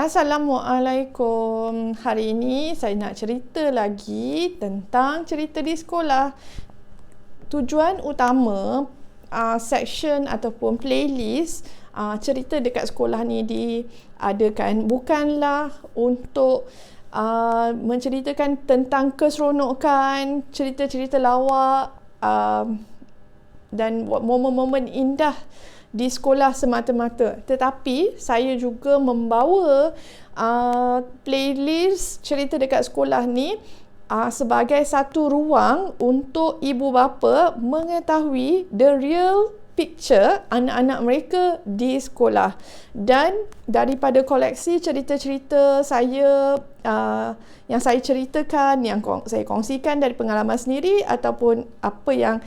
Assalamualaikum. Hari ini saya nak cerita lagi tentang cerita di sekolah. Tujuan utama section ataupun playlist cerita dekat sekolah ni diadakan bukanlah untuk menceritakan tentang keseronokan, cerita-cerita lawak dan momen-momen indah di sekolah semata-mata, tetapi saya juga membawa playlist cerita dekat sekolah ni sebagai satu ruang untuk ibu bapa mengetahui the real picture anak-anak mereka di sekolah. Dan daripada koleksi cerita-cerita saya yang saya ceritakan, yang saya kongsikan dari pengalaman sendiri ataupun apa yang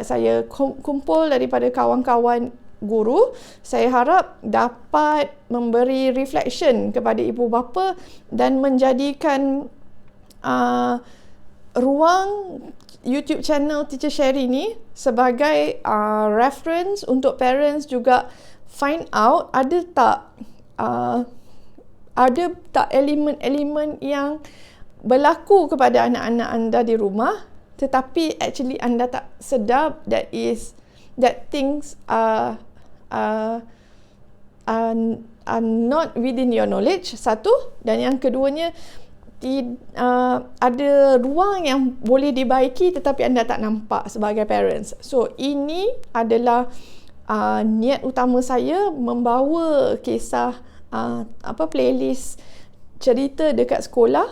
saya kumpul daripada kawan-kawan guru, saya harap dapat memberi reflection kepada ibu bapa dan menjadikan ruang YouTube channel Teacher Sherry ni sebagai reference untuk parents juga find out ada tak elemen-elemen yang berlaku kepada anak-anak anda di rumah, tetapi actually anda tak sedar that things are not within your knowledge, satu. Dan yang keduanya, ada ruang yang boleh dibaiki tetapi anda tak nampak sebagai parents. So ini adalah niat utama saya membawa kisah playlist cerita dekat sekolah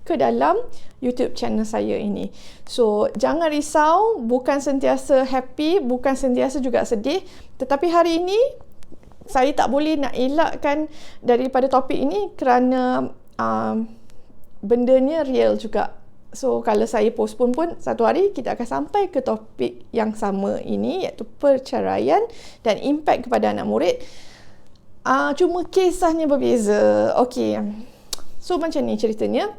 ke dalam YouTube channel saya ini. So jangan risau, bukan sentiasa happy, bukan sentiasa juga sedih, tetapi hari ini saya tak boleh nak elakkan daripada topik ini kerana bendanya real juga. So kalau saya postpone pun, satu hari kita akan sampai ke topik yang sama ini, iaitu perceraian dan impak kepada anak murid. Cuma kisahnya berbeza. Okey. So macam ni ceritanya.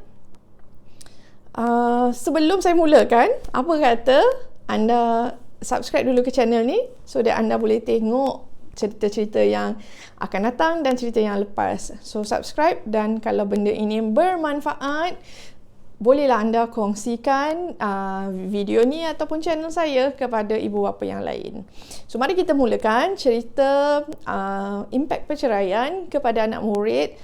Sebelum saya mulakan, apa kata anda subscribe dulu ke channel ni so that anda boleh tengok cerita-cerita yang akan datang dan cerita yang lepas. So subscribe, dan kalau benda ini bermanfaat, bolehlah anda kongsikan video ni ataupun channel saya kepada ibu bapa yang lain. So mari kita mulakan cerita impak perceraian kepada anak murid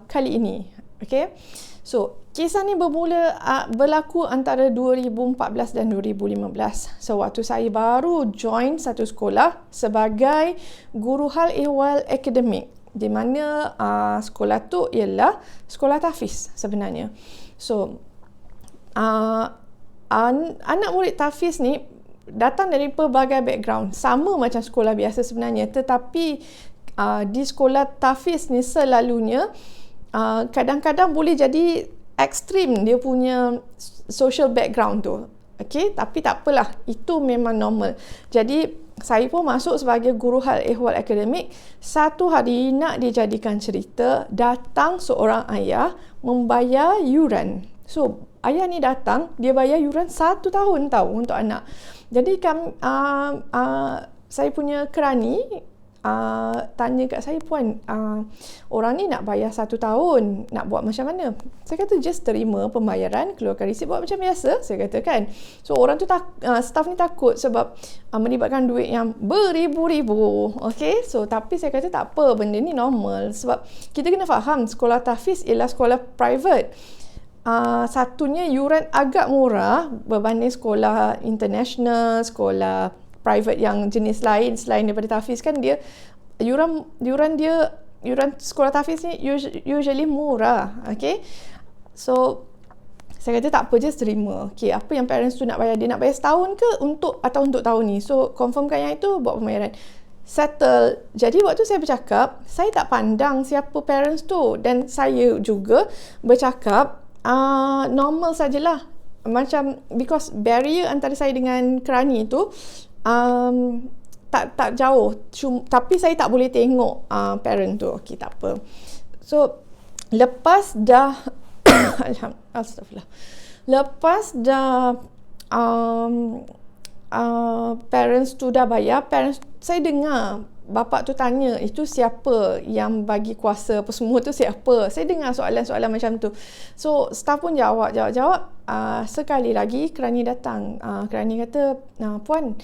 kali ini. Okay. So kisah ni berlaku antara 2014 dan 2015. So waktu saya baru join satu sekolah sebagai guru hal ehwal akademik, di mana sekolah tu ialah sekolah tahfiz sebenarnya. So anak murid tahfiz ni datang dari pelbagai background, sama macam sekolah biasa sebenarnya, tetapi di sekolah tahfiz ni selalunya kadang-kadang boleh jadi ekstrim dia punya social background tu. Okay, tapi tak apalah, itu memang normal. Jadi saya pun masuk sebagai guru hal ehwal akademik. Satu hari nak dijadikan cerita, datang seorang ayah membayar yuran. So ayah ni datang, dia bayar yuran 1 tahun tahu untuk anak. Jadi saya punya kerani tanya kat saya, puan, orang ni nak bayar 1 tahun, nak buat macam mana? Saya kata just terima pembayaran, keluarkan resit, buat macam biasa, saya kata kan. So orang tu staff ni takut sebab melibatkan duit yang beribu-ribu. Okay, so tapi saya kata tak apa, benda ni normal, sebab kita kena faham sekolah tahfiz ialah sekolah private. Satunya yuran agak murah berbanding sekolah international, sekolah private yang jenis lain selain daripada tahfiz kan. Dia yuran sekolah tahfiz ni usually murah. Okay, so saya kata tak apa, just terima. Okay, apa yang parents tu nak bayar, dia nak bayar setahun ke untuk tahun ni, so confirmkan yang itu, buat pembayaran, settle. Jadi waktu saya bercakap, saya tak pandang siapa parents tu, dan saya juga bercakap normal sajalah, macam because barrier antara saya dengan kerani tu tak jauh, tapi saya tak boleh tengok parent tu. Okey, tak apa. So lepas dah Astagfirullah. Lepas dah parents tu dah bayar, saya dengar bapak tu tanya, itu siapa yang bagi kuasa apa semua tu siapa? Saya dengar soalan-soalan macam tu. So staff pun jawab. Sekali lagi kerani datang. Kerani kata, puan,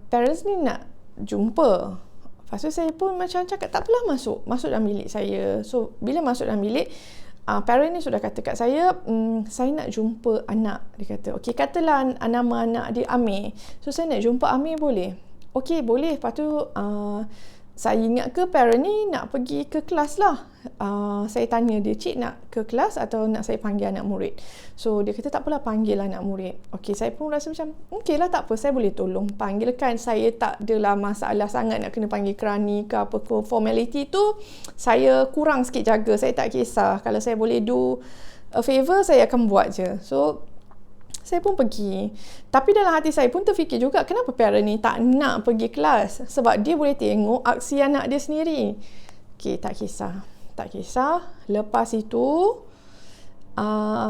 parents ni nak jumpa. Lepas tu saya pun macam cakap, tak apalah, masuk dalam bilik saya. So bila masuk dalam bilik, parent ni sudah kata kat saya, saya nak jumpa anak. Dia kata, okey, katalah nama anak dia Amir. So saya nak jumpa Amir, boleh? Okey, boleh. Lepas tu saya ingat ke parent ni nak pergi ke kelas lah. Saya tanya dia, cik nak ke kelas atau nak saya panggil anak murid? So dia kata, tak apalah, panggil anak murid. Okey, saya pun rasa macam, okey lah, tak apa, saya boleh tolong panggilkan. Saya tak adalah masalah sangat nak kena panggil kerani ke apa ke. Formality tu saya kurang sikit jaga. Saya tak kisah. Kalau saya boleh do a favour, saya akan buat je. So saya pun pergi. Tapi dalam hati saya pun terfikir juga, kenapa parent ni tak nak pergi kelas? Sebab dia boleh tengok aksi anak dia sendiri. Okey, tak kisah. Lepas itu,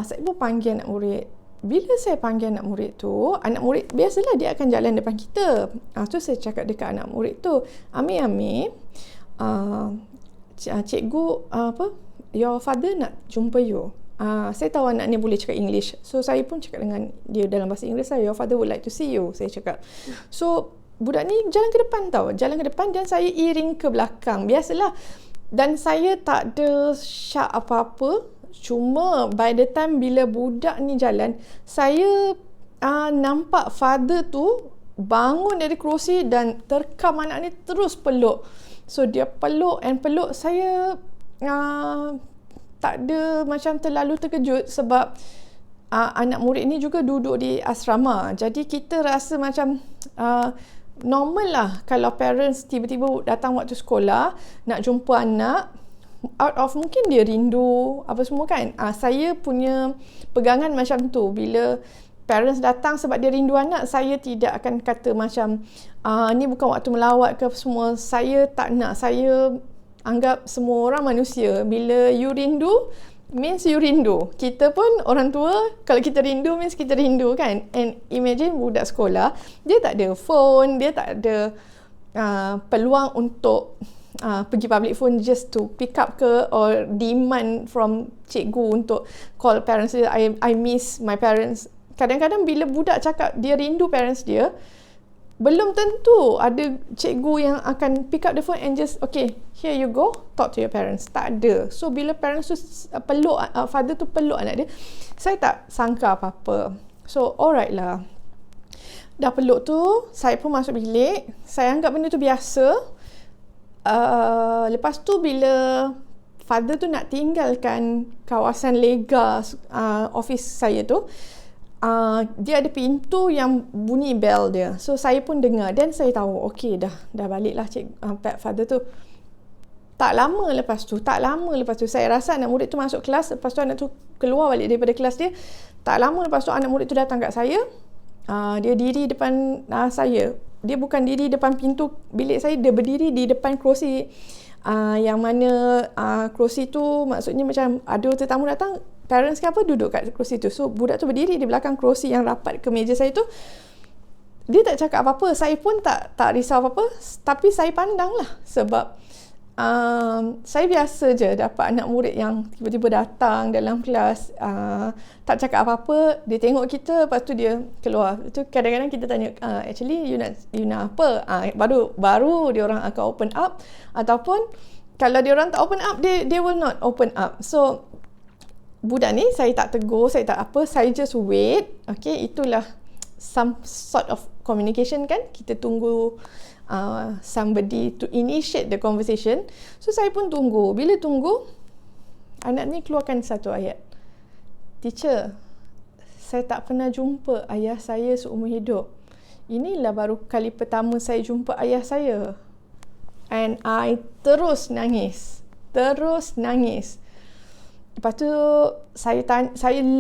saya pun panggil anak murid. Bila saya panggil anak murid tu, anak murid biasalah dia akan jalan depan kita. Tu saya cakap dekat anak murid tu, Amir, cikgu, your father nak jumpa you. Saya tahu anak ni boleh cakap English. So saya pun cakap dengan dia dalam bahasa Inggeris, your father would like to see you, saya cakap. So budak ni jalan ke depan dan saya iring ke belakang. Biasalah. Dan saya tak ada syak apa-apa. Cuma by the time bila budak ni jalan, saya nampak father tu bangun dari kerusi dan terkam anak ni terus peluk. So dia peluk saya tak ada macam terlalu terkejut sebab anak murid ni juga duduk di asrama. Jadi kita rasa macam normal lah kalau parents tiba-tiba datang waktu sekolah nak jumpa anak, out of mungkin dia rindu apa semua kan. Saya punya pegangan macam tu. Bila parents datang sebab dia rindu anak, saya tidak akan kata macam ni bukan waktu melawat ke semua. Saya tak nak. Saya anggap semua orang manusia. Bila you rindu, means you rindu. Kita pun orang tua, kalau kita rindu, means kita rindu kan. And imagine budak sekolah, dia tak ada phone, dia tak ada peluang untuk pergi public phone just to pick up ke, or demand from cikgu untuk call parents dia, I miss my parents. Kadang-kadang bila budak cakap dia rindu parents dia, belum tentu ada cikgu yang akan pick up the phone and just, okay, here you go, talk to your parents. Tak ada. So bila parents tu peluk, father tu peluk anak dia, saya tak sangka apa-apa. So alright lah. Dah peluk tu, saya pun masuk bilik. Saya anggap benda tu biasa. Lepas tu bila father tu nak tinggalkan kawasan lega office saya tu, dia ada pintu yang bunyi bell dia. So saya pun dengar dan saya tahu, okey dah baliklah father tu. Tak lama lepas tu saya rasa anak murid tu masuk kelas. Lepas tu anak tu keluar balik daripada kelas dia. Tak lama lepas tu anak murid tu datang kat saya. Dia diri depan saya. Dia bukan diri depan pintu bilik saya, dia berdiri di depan kerusi. Yang mana kerusi tu maksudnya macam ada tetamu datang, parents ke apa duduk kat kerusi tu. So budak tu berdiri di belakang kerusi yang rapat ke meja saya tu. Dia tak cakap apa-apa. Saya pun tak risau apa-apa. Tapi saya pandang lah. Sebab saya biasa je dapat anak murid yang tiba-tiba datang dalam kelas, tak cakap apa-apa. Dia tengok kita, lepas tu dia keluar. Itu kadang-kadang kita tanya, actually you nak apa? Baru dia orang akan open up. Ataupun kalau dia orang tak open up, they will not open up. So budak ni saya tak tegur, saya tak apa, saya just wait. Okay, itulah some sort of communication kan. Kita tunggu somebody to initiate the conversation. So saya pun tunggu. Bila tunggu, anak ni keluarkan satu ayat. Teacher, saya tak pernah jumpa ayah saya seumur hidup. Inilah baru kali pertama saya jumpa ayah saya. And I terus nangis. Lepas tu saya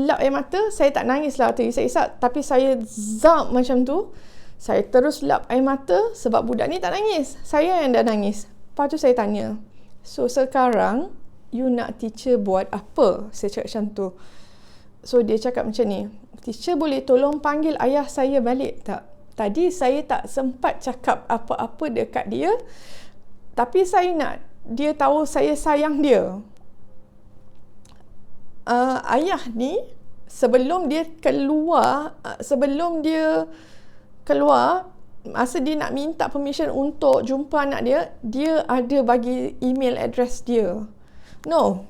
lap air mata. Saya tak nangis lah waktu isak-isak, tapi saya zap macam tu. Saya terus lap air mata sebab budak ni tak nangis. Saya yang dah nangis. Lepas tu saya tanya, so sekarang you nak teacher buat apa? Saya cakap macam tu. So dia cakap macam ni, teacher boleh tolong panggil ayah saya balik tak? Tadi saya tak sempat cakap apa-apa dekat dia. Tapi saya nak dia tahu saya sayang dia. Ayah ni sebelum dia keluar, masa dia nak minta permission untuk jumpa anak dia, dia ada bagi email address dia. No.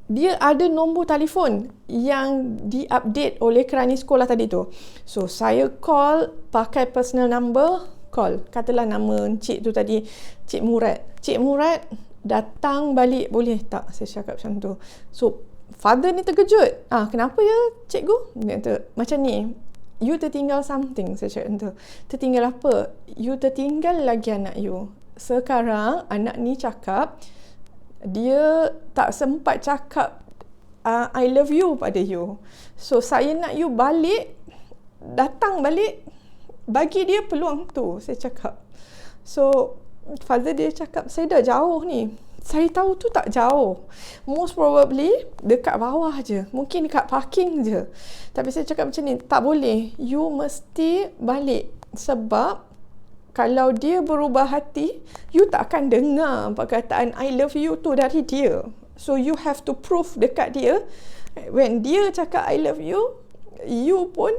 Dia ada nombor telefon yang di-update oleh kerani sekolah tadi tu. So, saya call pakai personal number, call. Katalah nama encik tu tadi, Cik Murad. Cik Murad, datang balik boleh tak? Saya cakap macam tu. So, father ni terkejut. Kenapa ya, cikgu? Dia kata, macam ni. You tertinggal something. Saya cakap macam tu. Tertinggal apa? You tertinggal lagi anak you. Sekarang, anak ni cakap, dia tak sempat cakap I love you pada you. So, saya nak you balik, datang balik, bagi dia peluang tu, saya cakap. So, father dia cakap, saya dah jauh ni. Saya tahu tu tak jauh. Most probably, dekat bawah je. Mungkin dekat parking je. Tapi saya cakap macam ni, tak boleh. You mesti balik. Sebab, kalau dia berubah hati, you tak akan dengar perkataan I love you tu dari dia. So, you have to prove dekat dia. When dia cakap I love you, you pun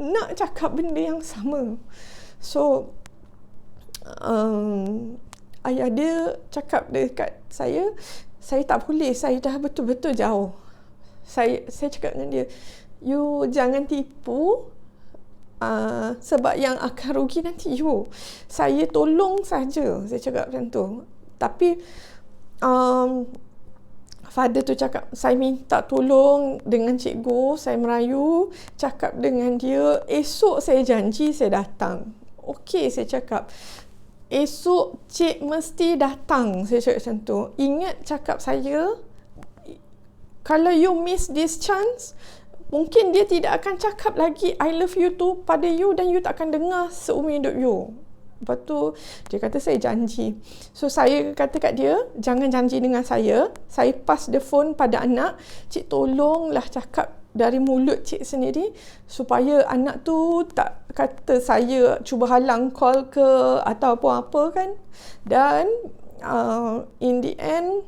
nak cakap benda yang sama. So, ayah dia cakap dekat saya tak boleh, saya dah betul-betul jauh. Saya cakap dengan dia, you jangan tipu, sebab yang akan rugi nanti you. Saya tolong saja, saya cakap macam tu. Tapi father tu cakap, saya minta tolong dengan cikgu, saya merayu, cakap dengan dia, esok saya janji saya datang. Okey, saya cakap, esok cik mesti datang, saya cakap macam tu. Ingat cakap saya, kalau you miss this chance, mungkin dia tidak akan cakap lagi I love you tu pada you, dan you tak akan dengar seumur hidup you. Lepas tu, dia kata saya janji. So, saya kata kat dia, jangan janji dengan saya. Saya pass the phone pada anak. Cik tolonglah cakap dari mulut cik sendiri, supaya anak tu tak kata saya cuba halang call ke atau apa-apa kan. Dan in the end,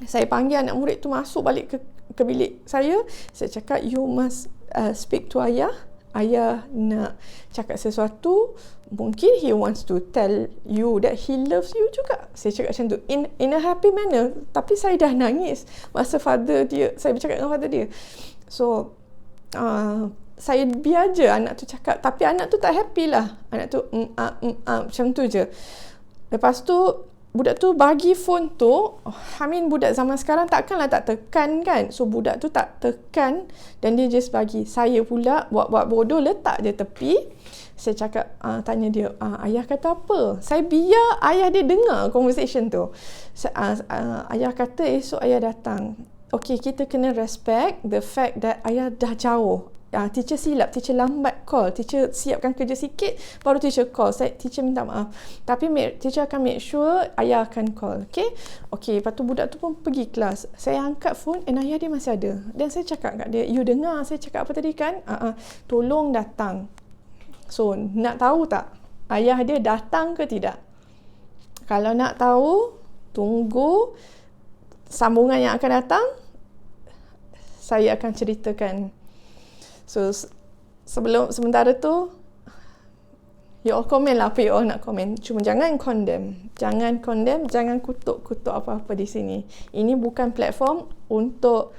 saya panggil anak murid tu masuk balik ke bilik saya cakap, you must speak to ayah. Ayah nak cakap sesuatu, mungkin he wants to tell you that he loves you juga. Saya cakap macam tu in a happy manner. Tapi saya dah nangis masa saya bercakap dengan father dia. So, saya biar je anak tu cakap. Tapi anak tu tak happy lah. Anak tu macam tu je. Lepas tu, budak tu bagi phone tu, budak zaman sekarang takkanlah tak tekan kan. So, budak tu tak tekan dan dia just bagi. Saya pula buat bodoh, letak je tepi. Saya cakap, tanya dia, ayah kata apa? Saya biar ayah dia dengar conversation tu. Ayah kata esok ayah datang. Okay, kita kena respect the fact that ayah dah jauh. Teacher silap, teacher lambat call, teacher siapkan kerja sikit, baru teacher call. Teacher minta maaf. Tapi teacher akan make sure ayah akan call. Okay, lepas tu budak tu pun pergi kelas. Saya angkat phone, ayah dia masih ada. Dan saya cakap kat dia, you dengar saya cakap apa tadi kan? Tolong datang. So, nak tahu tak ayah dia datang ke tidak? Kalau nak tahu, tunggu sambungan yang akan datang. Saya akan ceritakan. So, sementara tu, you all komen lah apa you all nak komen. Cuma jangan condemn. Jangan kutuk-kutuk apa-apa di sini. Ini bukan platform untuk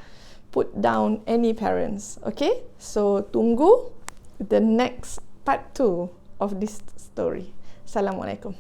put down any parents. Okay? So, tunggu the next part 2 of this story. Assalamualaikum.